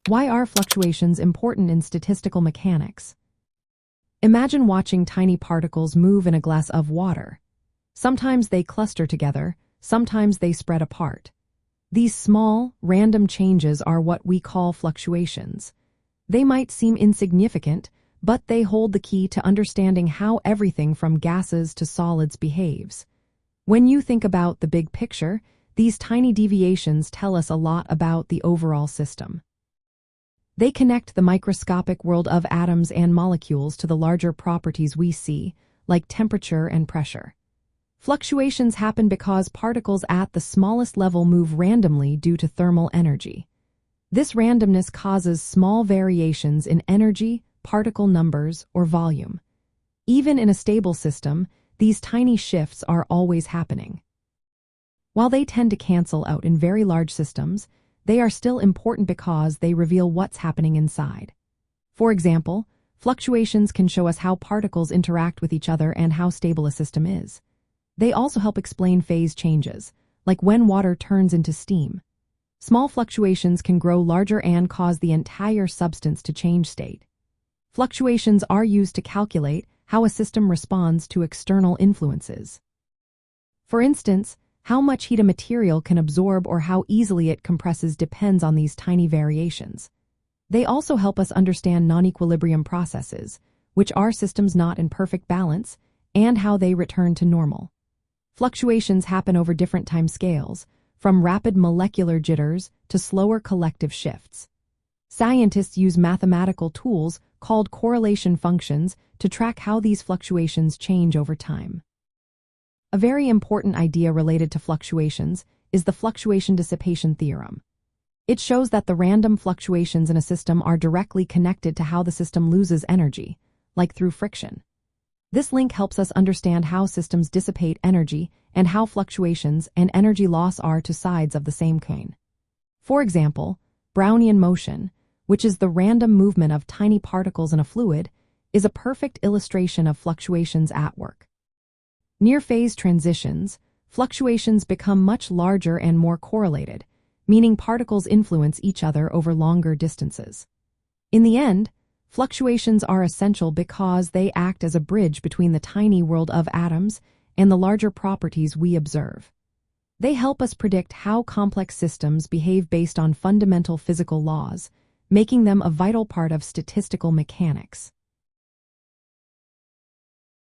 Why are fluctuations important in statistical mechanics? Imagine watching tiny particles move in a glass of water. Sometimes they cluster together, sometimes they spread apart. These small, random changes are what we call fluctuations. They might seem insignificant, but they hold the key to understanding how everything from gases to solids behaves. When you think about the big picture, these tiny deviations tell us a lot about the overall system. They connect the microscopic world of atoms and molecules to the larger properties we see, like temperature and pressure. Fluctuations happen because particles at the smallest level move randomly due to thermal energy. This randomness causes small variations in energy, particle numbers, or volume. Even in a stable system, these tiny shifts are always happening. While they tend to cancel out in very large systems, they are still important because they reveal what's happening inside. For example, fluctuations can show us how particles interact with each other and how stable a system is. They also help explain phase changes, like when water turns into steam. Small fluctuations can grow larger and cause the entire substance to change state. Fluctuations are used to calculate how a system responds to external influences. For instance, how much heat a material can absorb or how easily it compresses depends on these tiny variations. They also help us understand non-equilibrium processes, which are systems not in perfect balance, and how they return to normal. Fluctuations happen over different time scales, from rapid molecular jitters to slower collective shifts. Scientists use mathematical tools called correlation functions to track how these fluctuations change over time. A very important idea related to fluctuations is the fluctuation dissipation theorem. It shows that the random fluctuations in a system are directly connected to how the system loses energy, like through friction. This link helps us understand how systems dissipate energy and how fluctuations and energy loss are two sides of the same coin. For example, Brownian motion, which is the random movement of tiny particles in a fluid, is a perfect illustration of fluctuations at work. Near phase transitions, fluctuations become much larger and more correlated, meaning particles influence each other over longer distances. In the end, fluctuations are essential because they act as a bridge between the tiny world of atoms and the larger properties we observe. They help us predict how complex systems behave based on fundamental physical laws, making them a vital part of statistical mechanics.